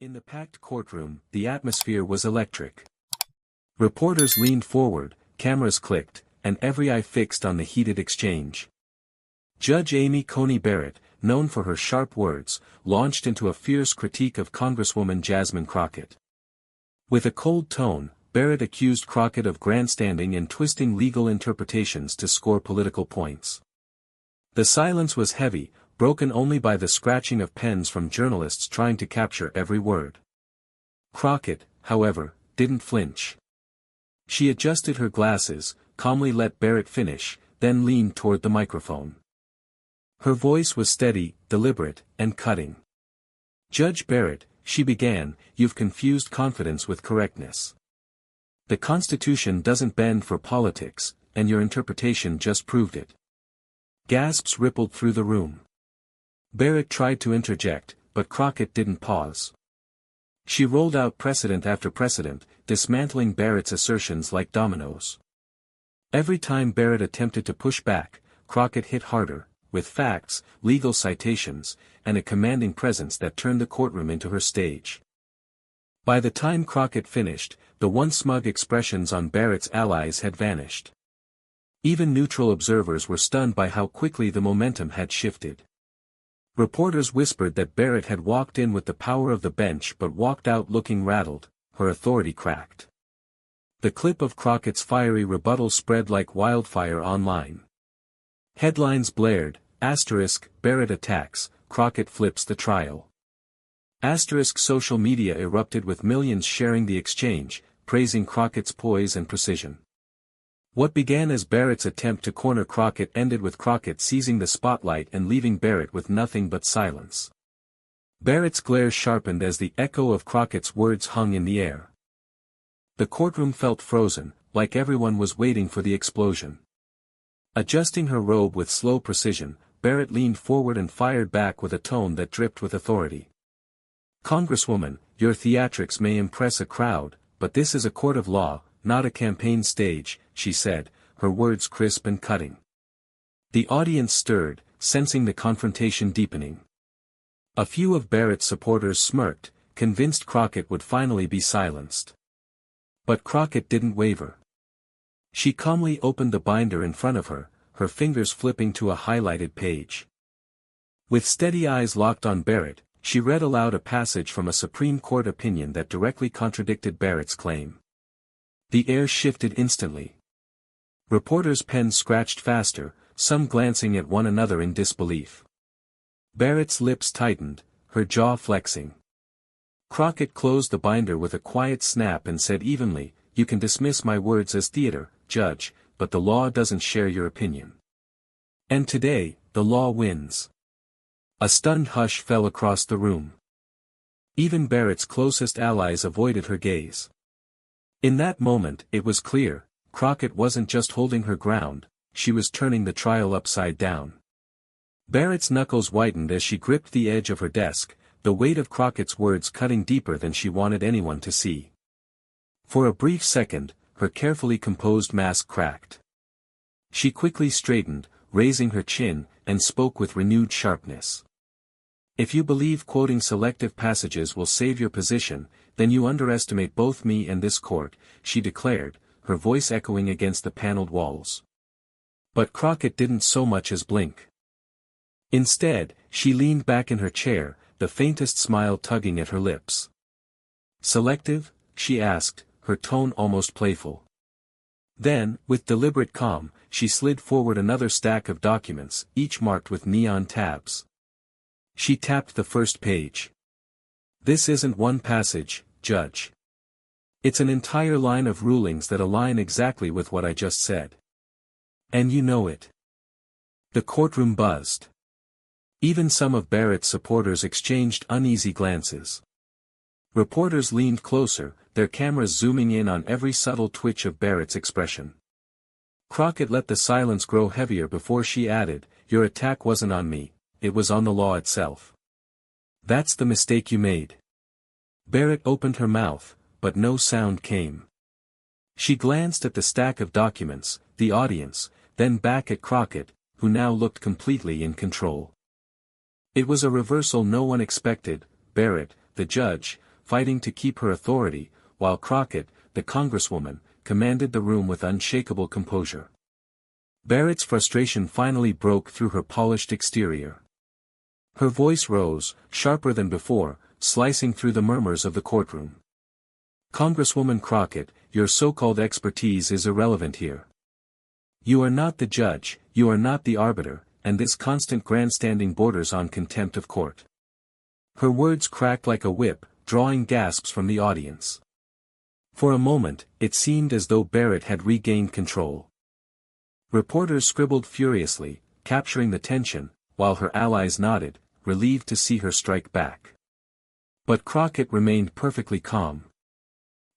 In the packed courtroom, the atmosphere was electric. Reporters leaned forward, cameras clicked, and every eye fixed on the heated exchange. Judge Amy Coney Barrett, known for her sharp words, launched into a fierce critique of Congresswoman Jasmine Crockett. With a cold tone, Barrett accused Crockett of grandstanding and twisting legal interpretations to score political points. The silence was heavy, broken only by the scratching of pens from journalists trying to capture every word. Crockett, however, didn't flinch. She adjusted her glasses, calmly let Barrett finish, then leaned toward the microphone. Her voice was steady, deliberate, and cutting. "Judge Barrett," she began, "you've confused confidence with correctness. The Constitution doesn't bend for politics, and your interpretation just proved it." Gasps rippled through the room. Barrett tried to interject, but Crockett didn't pause. She rolled out precedent after precedent, dismantling Barrett's assertions like dominoes. Every time Barrett attempted to push back, Crockett hit harder, with facts, legal citations, and a commanding presence that turned the courtroom into her stage. By the time Crockett finished, the once smug expressions on Barrett's allies had vanished. Even neutral observers were stunned by how quickly the momentum had shifted. Reporters whispered that Barrett had walked in with the power of the bench but walked out looking rattled, her authority cracked. The clip of Crockett's fiery rebuttal spread like wildfire online. Headlines blared, "Barrett attacks, Crockett flips the trial." Social media erupted with millions sharing the exchange, praising Crockett's poise and precision. What began as Barrett's attempt to corner Crockett ended with Crockett seizing the spotlight and leaving Barrett with nothing but silence. Barrett's glare sharpened as the echo of Crockett's words hung in the air. The courtroom felt frozen, like everyone was waiting for the explosion. Adjusting her robe with slow precision, Barrett leaned forward and fired back with a tone that dripped with authority. "Congresswoman, your theatrics may impress a crowd, but this is a court of law, not a campaign stage," she said, her words crisp and cutting. The audience stirred, sensing the confrontation deepening. A few of Barrett's supporters smirked, convinced Crockett would finally be silenced. But Crockett didn't waver. She calmly opened the binder in front of her, her fingers flipping to a highlighted page. With steady eyes locked on Barrett, she read aloud a passage from a Supreme Court opinion that directly contradicted Barrett's claim. The air shifted instantly. Reporters' pens scratched faster, some glancing at one another in disbelief. Barrett's lips tightened, her jaw flexing. Crockett closed the binder with a quiet snap and said evenly, "You can dismiss my words as theater, Judge, but the law doesn't share your opinion. And today, the law wins." A stunned hush fell across the room. Even Barrett's closest allies avoided her gaze. In that moment, it was clear, Crockett wasn't just holding her ground, she was turning the trial upside down. Barrett's knuckles whitened as she gripped the edge of her desk, the weight of Crockett's words cutting deeper than she wanted anyone to see. For a brief second, her carefully composed mask cracked. She quickly straightened, raising her chin, and spoke with renewed sharpness. "If you believe quoting selective passages will save your position, then you underestimate both me and this court," she declared, her voice echoing against the paneled walls. But Crockett didn't so much as blink. Instead, she leaned back in her chair, the faintest smile tugging at her lips. "Selective?" she asked, her tone almost playful. Then, with deliberate calm, she slid forward another stack of documents, each marked with neon tabs. She tapped the first page. "This isn't one passage, Judge. It's an entire line of rulings that align exactly with what I just said. And you know it." The courtroom buzzed. Even some of Barrett's supporters exchanged uneasy glances. Reporters leaned closer, their cameras zooming in on every subtle twitch of Barrett's expression. Crockett let the silence grow heavier before she added, "Your attack wasn't on me, it was on the law itself. That's the mistake you made." Barrett opened her mouth, but no sound came. She glanced at the stack of documents, the audience, then back at Crockett, who now looked completely in control. It was a reversal no one expected. Barrett, the judge, fighting to keep her authority, while Crockett, the congresswoman, commanded the room with unshakable composure. Barrett's frustration finally broke through her polished exterior. Her voice rose, sharper than before, slicing through the murmurs of the courtroom. "Congresswoman Crockett, your so-called expertise is irrelevant here. You are not the judge, you are not the arbiter, and this constant grandstanding borders on contempt of court." Her words cracked like a whip, drawing gasps from the audience. For a moment, it seemed as though Barrett had regained control. Reporters scribbled furiously, capturing the tension, while her allies nodded, relieved to see her strike back. But Crockett remained perfectly calm.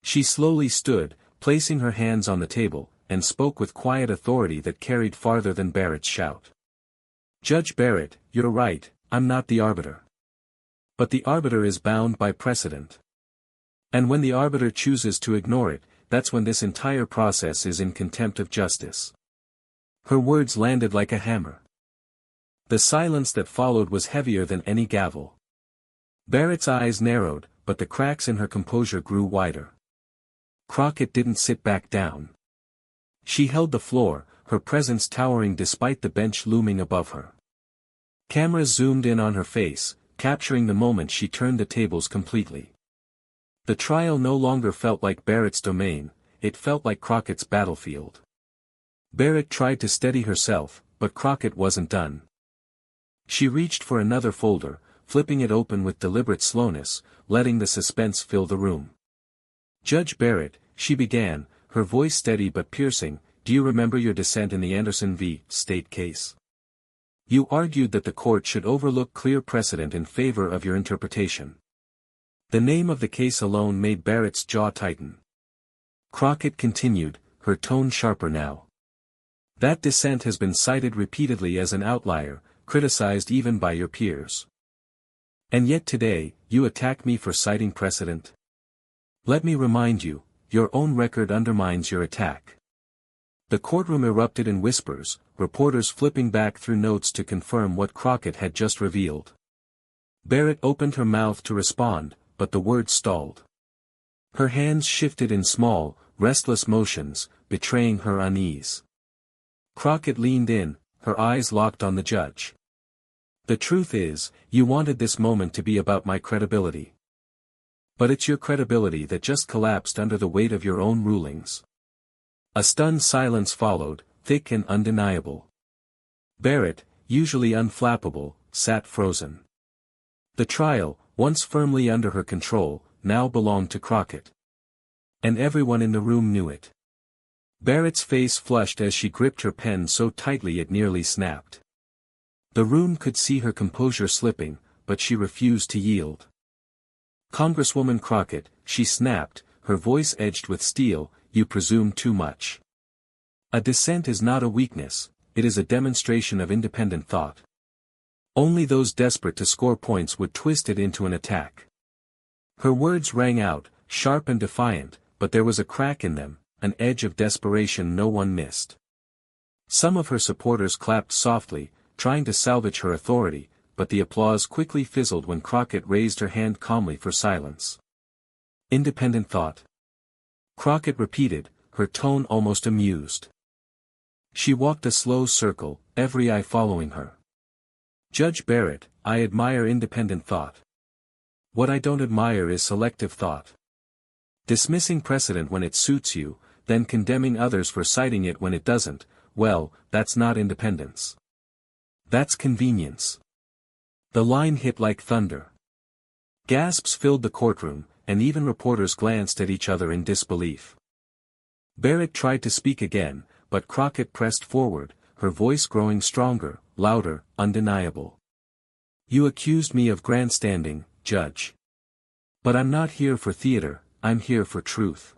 She slowly stood, placing her hands on the table, and spoke with quiet authority that carried farther than Barrett's shout. "Judge Barrett, you're right, I'm not the arbiter. But the arbiter is bound by precedent. And when the arbiter chooses to ignore it, that's when this entire process is in contempt of justice." Her words landed like a hammer. The silence that followed was heavier than any gavel. Barrett's eyes narrowed, but the cracks in her composure grew wider. Crockett didn't sit back down. She held the floor, her presence towering despite the bench looming above her. Cameras zoomed in on her face, capturing the moment she turned the tables completely. The trial no longer felt like Barrett's domain, it felt like Crockett's battlefield. Barrett tried to steady herself, but Crockett wasn't done. She reached for another folder, flipping it open with deliberate slowness, letting the suspense fill the room. "Judge Barrett," she began, her voice steady but piercing, "do you remember your dissent in the Anderson v. State case? You argued that the court should overlook clear precedent in favor of your interpretation." The name of the case alone made Barrett's jaw tighten. Crockett continued, her tone sharper now. "That dissent has been cited repeatedly as an outlier, criticized even by your peers. And yet today, you attack me for citing precedent? Let me remind you, your own record undermines your attack." The courtroom erupted in whispers, reporters flipping back through notes to confirm what Crockett had just revealed. Barrett opened her mouth to respond, but the words stalled. Her hands shifted in small, restless motions, betraying her unease. Crockett leaned in, her eyes locked on the judge. "The truth is, you wanted this moment to be about my credibility. But it's your credibility that just collapsed under the weight of your own rulings." A stunned silence followed, thick and undeniable. Barrett, usually unflappable, sat frozen. The trial, once firmly under her control, now belonged to Crockett. And everyone in the room knew it. Barrett's face flushed as she gripped her pen so tightly it nearly snapped. The room could see her composure slipping, but she refused to yield. "Congresswoman Crockett," she snapped, her voice edged with steel, "you presume too much. A dissent is not a weakness, it is a demonstration of independent thought. Only those desperate to score points would twist it into an attack." Her words rang out, sharp and defiant, but there was a crack in them, an edge of desperation no one missed. Some of her supporters clapped softly, trying to salvage her authority, but the applause quickly fizzled when Crockett raised her hand calmly for silence. "Independent thought?" Crockett repeated, her tone almost amused. She walked a slow circle, every eye following her. "Judge Barrett, I admire independent thought. What I don't admire is selective thought. Dismissing precedent when it suits you, then condemning others for citing it when it doesn't, well, that's not independence. That's convenience." The line hit like thunder. Gasps filled the courtroom, and even reporters glanced at each other in disbelief. Barrett tried to speak again, but Crockett pressed forward, her voice growing stronger, louder, undeniable. "You accused me of grandstanding, Judge. But I'm not here for theater, I'm here for truth.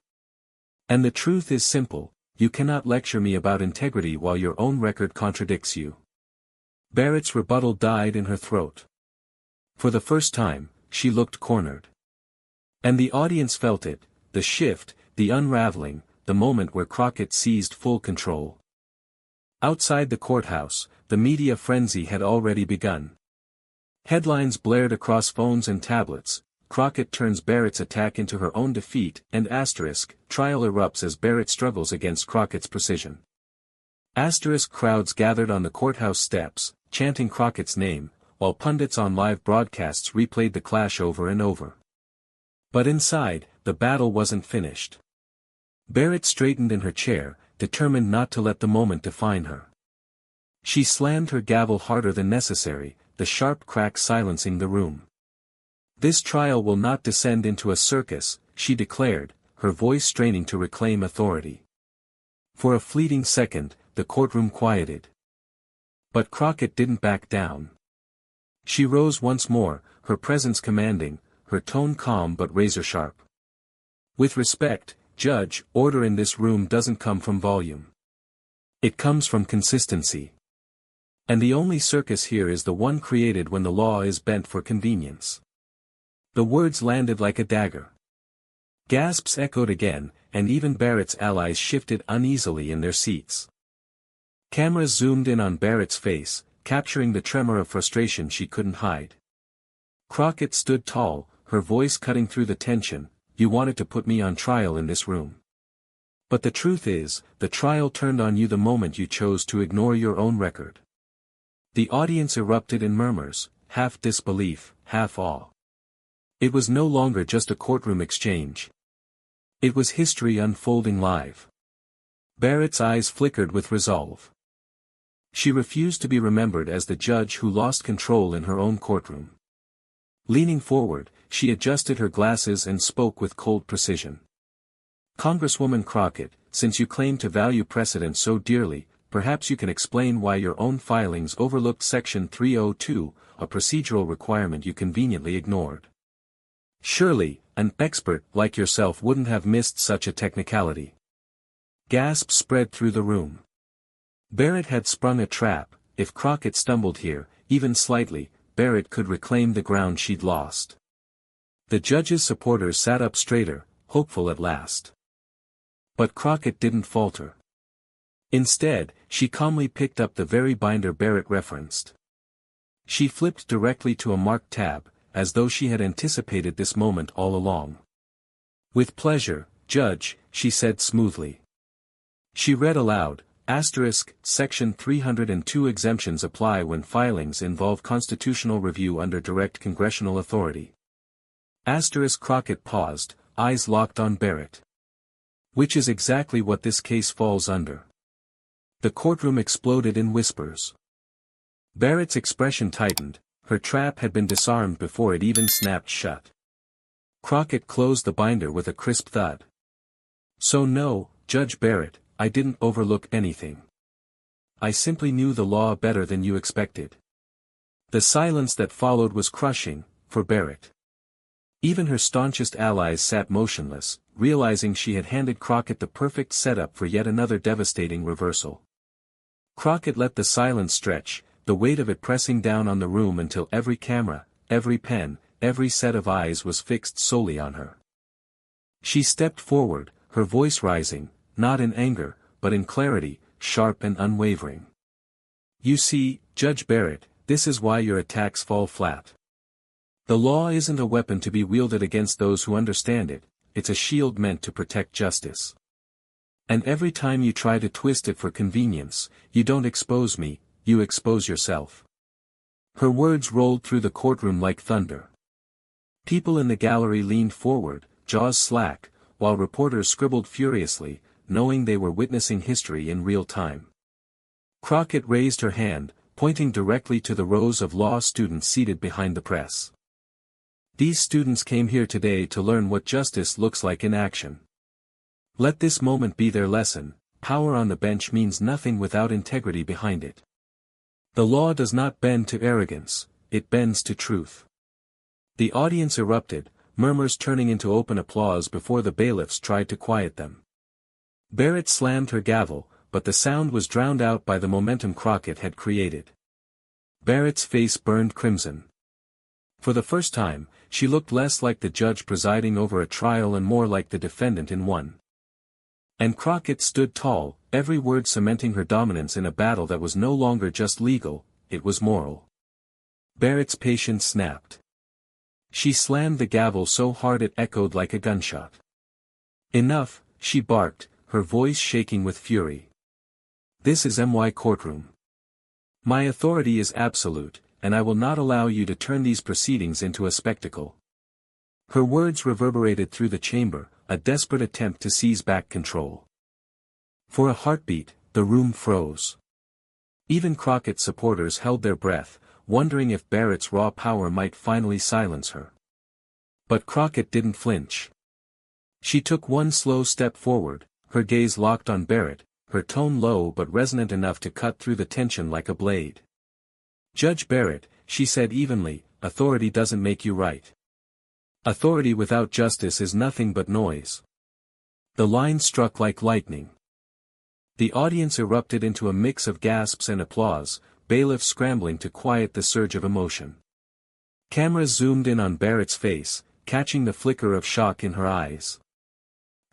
And the truth is simple, you cannot lecture me about integrity while your own record contradicts you." Barrett's rebuttal died in her throat. For the first time, she looked cornered. And the audience felt it, the shift, the unraveling, the moment where Crockett seized full control. Outside the courthouse, the media frenzy had already begun. Headlines blared across phones and tablets, Crockett turns Barrett's attack into her own defeat, and trial erupts as Barrett struggles against Crockett's precision. Crowds gathered on the courthouse steps, chanting Crockett's name, while pundits on live broadcasts replayed the clash over and over. But inside, the battle wasn't finished. Barrett straightened in her chair, determined not to let the moment define her. She slammed her gavel harder than necessary, the sharp crack silencing the room. "This trial will not descend into a circus," she declared, her voice straining to reclaim authority. For a fleeting second, the courtroom quieted. But Crockett didn't back down. She rose once more, her presence commanding, her tone calm but razor-sharp. "With respect, Judge, order in this room doesn't come from volume. It comes from consistency. And the only circus here is the one created when the law is bent for convenience." The words landed like a dagger. Gasps echoed again, and even Barrett's allies shifted uneasily in their seats. Cameras zoomed in on Barrett's face, capturing the tremor of frustration she couldn't hide. Crockett stood tall, her voice cutting through the tension. "You wanted to put me on trial in this room. But the truth is, the trial turned on you the moment you chose to ignore your own record." The audience erupted in murmurs, half disbelief, half awe. It was no longer just a courtroom exchange. It was history unfolding live. Barrett's eyes flickered with resolve. She refused to be remembered as the judge who lost control in her own courtroom. Leaning forward, she adjusted her glasses and spoke with cold precision. "Congresswoman Crockett, since you claim to value precedent so dearly, perhaps you can explain why your own filings overlooked Section 302, a procedural requirement you conveniently ignored. Surely, an expert like yourself wouldn't have missed such a technicality." Gasps spread through the room. Barrett had sprung a trap. If Crockett stumbled here, even slightly, Barrett could reclaim the ground she'd lost. The judge's supporters sat up straighter, hopeful at last. But Crockett didn't falter. Instead, she calmly picked up the very binder Barrett referenced. She flipped directly to a marked tab, as though she had anticipated this moment all along. "With pleasure, Judge," she said smoothly. She read aloud, Section 302 exemptions apply when filings involve constitutional review under direct congressional authority. Crockett paused, eyes locked on Barrett. "Which is exactly what this case falls under." The courtroom exploded in whispers. Barrett's expression tightened, her trap had been disarmed before it even snapped shut. Crockett closed the binder with a crisp thud. "So no, Judge Barrett, I didn't overlook anything. I simply knew the law better than you expected." The silence that followed was crushing, for Barrett. Even her staunchest allies sat motionless, realizing she had handed Crockett the perfect setup for yet another devastating reversal. Crockett let the silence stretch, the weight of it pressing down on the room until every camera, every pen, every set of eyes was fixed solely on her. She stepped forward, her voice rising, not in anger, but in clarity, sharp and unwavering. "You see, Judge Barrett, this is why your attacks fall flat. The law isn't a weapon to be wielded against those who understand it, it's a shield meant to protect justice. And every time you try to twist it for convenience, you don't expose me, you expose yourself." Her words rolled through the courtroom like thunder. People in the gallery leaned forward, jaws slack, while reporters scribbled furiously, knowing they were witnessing history in real time. Crockett raised her hand, pointing directly to the rows of law students seated behind the press. "These students came here today to learn what justice looks like in action. Let this moment be their lesson. Power on the bench means nothing without integrity behind it. The law does not bend to arrogance, it bends to truth." The audience erupted, murmurs turning into open applause before the bailiffs tried to quiet them. Barrett slammed her gavel, but the sound was drowned out by the momentum Crockett had created. Barrett's face burned crimson. For the first time, she looked less like the judge presiding over a trial and more like the defendant in one. And Crockett stood tall, every word cementing her dominance in a battle that was no longer just legal, it was moral. Barrett's patience snapped. She slammed the gavel so hard it echoed like a gunshot. "Enough," she barked, her voice shaking with fury. "This is my courtroom. My authority is absolute, and I will not allow you to turn these proceedings into a spectacle." Her words reverberated through the chamber, a desperate attempt to seize back control. For a heartbeat, the room froze. Even Crockett's supporters held their breath, wondering if Barrett's raw power might finally silence her. But Crockett didn't flinch. She took one slow step forward, her gaze locked on Barrett, her tone low but resonant enough to cut through the tension like a blade. "Judge Barrett," she said evenly, "authority doesn't make you right. Authority without justice is nothing but noise." The line struck like lightning. The audience erupted into a mix of gasps and applause, bailiffs scrambling to quiet the surge of emotion. Cameras zoomed in on Barrett's face, catching the flicker of shock in her eyes.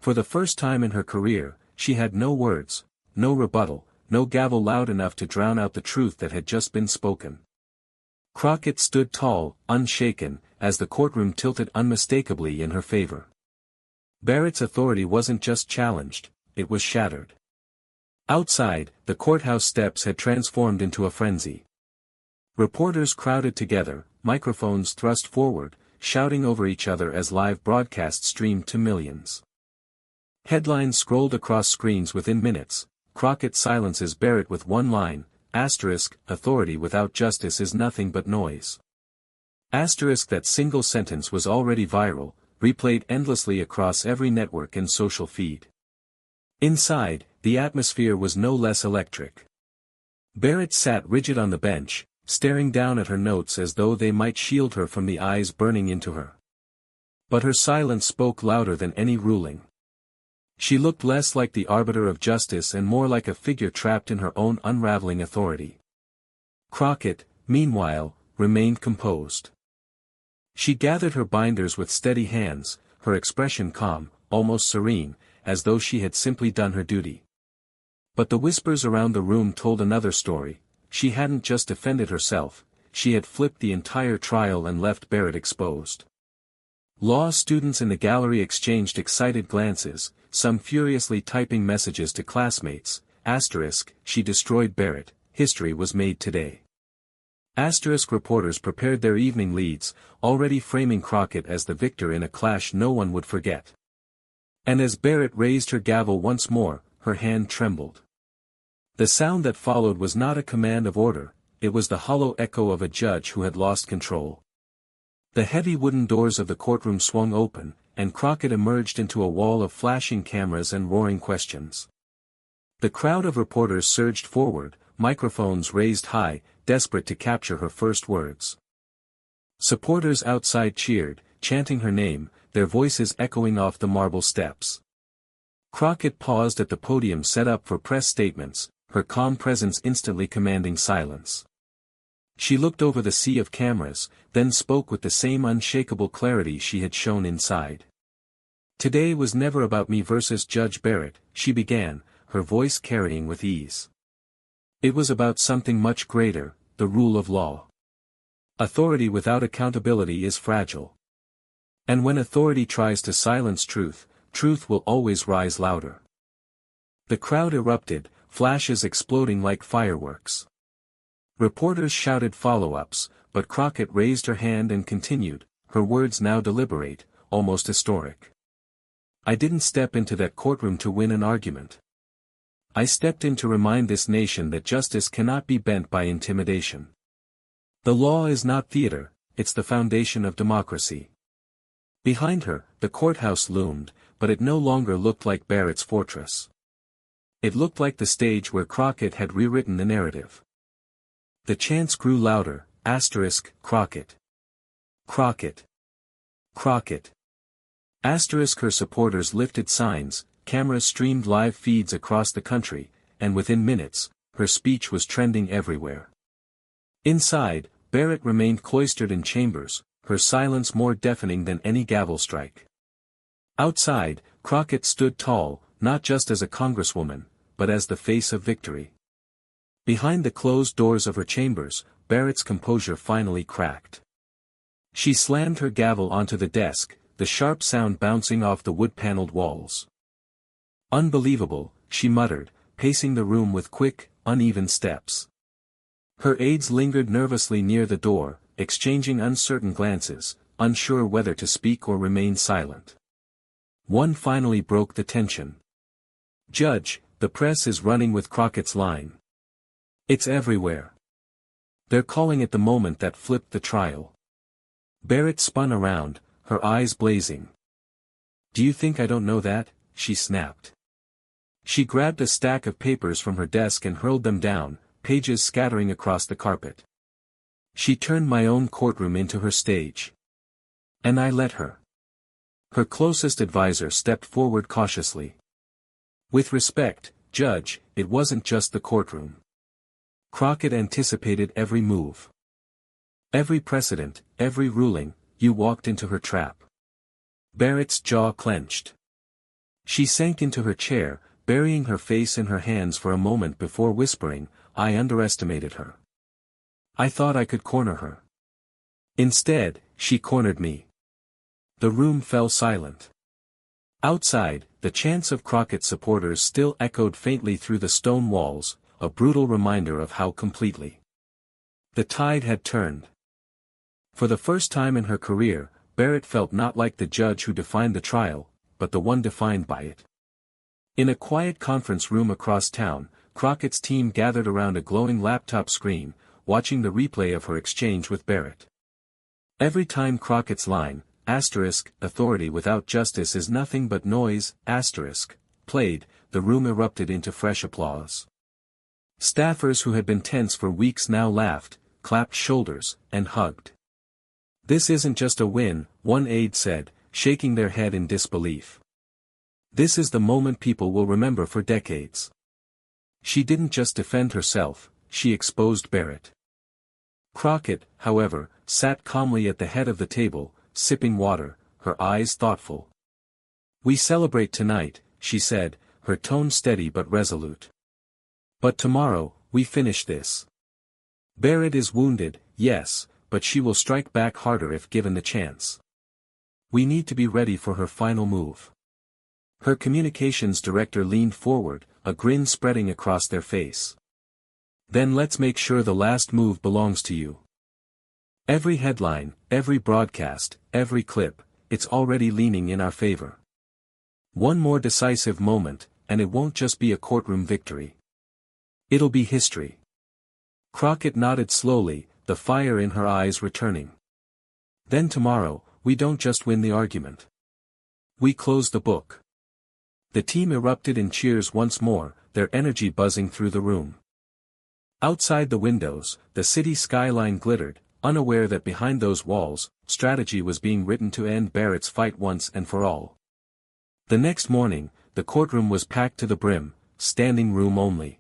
For the first time in her career, she had no words, no rebuttal, no gavel loud enough to drown out the truth that had just been spoken. Crockett stood tall, unshaken, as the courtroom tilted unmistakably in her favor. Barrett's authority wasn't just challenged, it was shattered. Outside, the courthouse steps had transformed into a frenzy. Reporters crowded together, microphones thrust forward, shouting over each other as live broadcasts streamed to millions. Headlines scrolled across screens within minutes. Crockett silences Barrett with one line, asterisk, "Authority without justice is nothing but noise." Asterisk. That single sentence was already viral, replayed endlessly across every network and social feed. Inside, the atmosphere was no less electric. Barrett sat rigid on the bench, staring down at her notes as though they might shield her from the eyes burning into her. But her silence spoke louder than any ruling. She looked less like the arbiter of justice and more like a figure trapped in her own unraveling authority. Crockett, meanwhile, remained composed. She gathered her binders with steady hands, her expression calm, almost serene, as though she had simply done her duty. But the whispers around the room told another story. She hadn't just defended herself, she had flipped the entire trial and left Barrett exposed. Law students in the gallery exchanged excited glances, some furiously typing messages to classmates. Asterisk, "She destroyed Barrett, history was made today." Asterisk. Reporters prepared their evening leads, already framing Crockett as the victor in a clash no one would forget. And as Barrett raised her gavel once more, her hand trembled. The sound that followed was not a command of order, it was the hollow echo of a judge who had lost control. The heavy wooden doors of the courtroom swung open, and Crockett emerged into a wall of flashing cameras and roaring questions. The crowd of reporters surged forward, microphones raised high, desperate to capture her first words. Supporters outside cheered, chanting her name, their voices echoing off the marble steps. Crockett paused at the podium set up for press statements, her calm presence instantly commanding silence. She looked over the sea of cameras, then spoke with the same unshakable clarity she had shown inside. "Today was never about me versus Judge Barrett," she began, her voice carrying with ease. "It was about something much greater, the rule of law. Authority without accountability is fragile. And when authority tries to silence truth, truth will always rise louder." The crowd erupted, flashes exploding like fireworks. Reporters shouted follow-ups, but Crockett raised her hand and continued, her words now deliberate, almost historic. "I didn't step into that courtroom to win an argument. I stepped in to remind this nation that justice cannot be bent by intimidation. The law is not theater, it's the foundation of democracy." Behind her, the courthouse loomed, but it no longer looked like Barrett's fortress. It looked like the stage where Crockett had rewritten the narrative. The chants grew louder, asterisk, "Crockett. Crockett. Crockett." Asterisk. Her supporters lifted signs, cameras streamed live feeds across the country, and within minutes, her speech was trending everywhere. Inside, Barrett remained cloistered in chambers, her silence more deafening than any gavel strike. Outside, Crockett stood tall, not just as a congresswoman, but as the face of victory. Behind the closed doors of her chambers, Barrett's composure finally cracked. She slammed her gavel onto the desk, the sharp sound bouncing off the wood-paneled walls. Unbelievable, she muttered, pacing the room with quick, uneven steps. Her aides lingered nervously near the door, exchanging uncertain glances, unsure whether to speak or remain silent. One finally broke the tension. "Judge, the press is running with Crockett's line. It's everywhere. They're calling it the moment that flipped the trial." Barrett spun around, her eyes blazing. "Do you think I don't know that?" she snapped. She grabbed a stack of papers from her desk and hurled them down, pages scattering across the carpet. "She turned my own courtroom into her stage. And I let her." Her closest advisor stepped forward cautiously. "With respect, Judge, it wasn't just the courtroom. Crockett anticipated every move. Every precedent, every ruling, you walked into her trap." Barrett's jaw clenched. She sank into her chair, burying her face in her hands for a moment before whispering, "I underestimated her. I thought I could corner her. Instead, she cornered me." The room fell silent. Outside, the chants of Crockett's supporters still echoed faintly through the stone walls, a brutal reminder of how completely the tide had turned. For the first time in her career, Barrett felt not like the judge who defined the trial, but the one defined by it. In a quiet conference room across town, Crockett's team gathered around a glowing laptop screen, watching the replay of her exchange with Barrett. Every time Crockett's line, "authority without justice is nothing but noise," played, the room erupted into fresh applause. Staffers who had been tense for weeks now laughed, clapped shoulders, and hugged. "This isn't just a win," one aide said, shaking their head in disbelief. "This is the moment people will remember for decades. She didn't just defend herself, she exposed Barrett." Crockett, however, sat calmly at the head of the table, sipping water, her eyes thoughtful. "We celebrate tonight," she said, her tone steady but resolute. "But tomorrow, we finish this. Barrett is wounded, yes, but she will strike back harder if given the chance. We need to be ready for her final move." Her communications director leaned forward, a grin spreading across their face. "Then let's make sure the last move belongs to you. Every headline, every broadcast, every clip, it's already leaning in our favor. One more decisive moment, and it won't just be a courtroom victory. It'll be history." Crockett nodded slowly, the fire in her eyes returning. "Then tomorrow, we don't just win the argument. We close the book." The team erupted in cheers once more, their energy buzzing through the room. Outside the windows, the city skyline glittered, unaware that behind those walls, strategy was being written to end Barrett's fight once and for all. The next morning, the courtroom was packed to the brim, standing room only.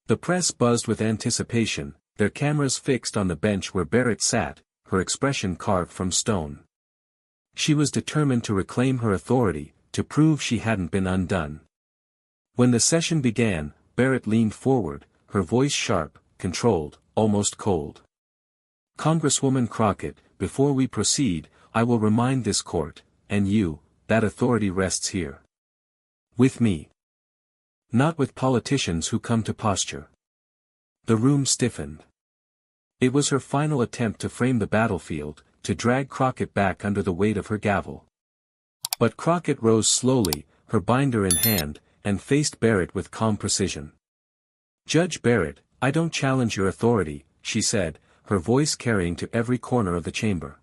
The press buzzed with anticipation, their cameras fixed on the bench where Barrett sat, her expression carved from stone. She was determined to reclaim her authority, to prove she hadn't been undone. When the session began, Barrett leaned forward, her voice sharp, controlled, almost cold. "Congresswoman Crockett, before we proceed, I will remind this court, and you, that authority rests here. With me. Not with politicians who come to posture." The room stiffened. It was her final attempt to frame the battlefield, to drag Crockett back under the weight of her gavel. But Crockett rose slowly, her binder in hand, and faced Barrett with calm precision. "Judge Barrett, I don't challenge your authority," she said, her voice carrying to every corner of the chamber.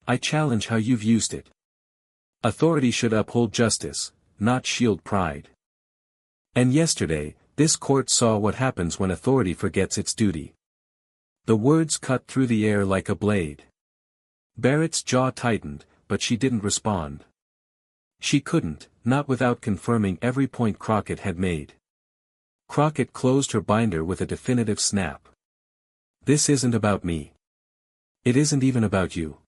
"I challenge how you've used it. Authority should uphold justice, not shield pride. And yesterday, this court saw what happens when authority forgets its duty." The words cut through the air like a blade. Barrett's jaw tightened, but she didn't respond. She couldn't, not without confirming every point Crockett had made. Crockett closed her binder with a definitive snap. "This isn't about me. It isn't even about you.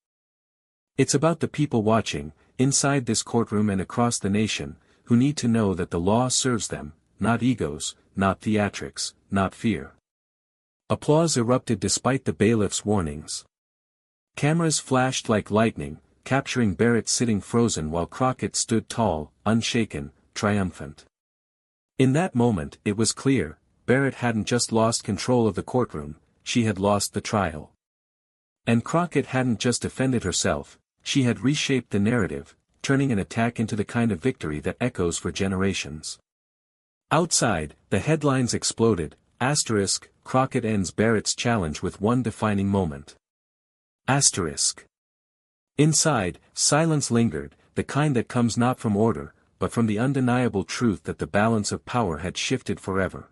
It's about the people watching, inside this courtroom and across the nation, who need to know that the law serves them, not egos, not theatrics, not fear." Applause erupted despite the bailiff's warnings. Cameras flashed like lightning, capturing Barrett sitting frozen while Crockett stood tall, unshaken, triumphant. In that moment it was clear, Barrett hadn't just lost control of the courtroom, she had lost the trial. And Crockett hadn't just defended herself, she had reshaped the narrative, turning an attack into the kind of victory that echoes for generations. Outside, the headlines exploded, asterisk, Crockett ends Barrett's challenge with one defining moment. Asterisk. Inside, silence lingered, the kind that comes not from order, but from the undeniable truth that the balance of power had shifted forever.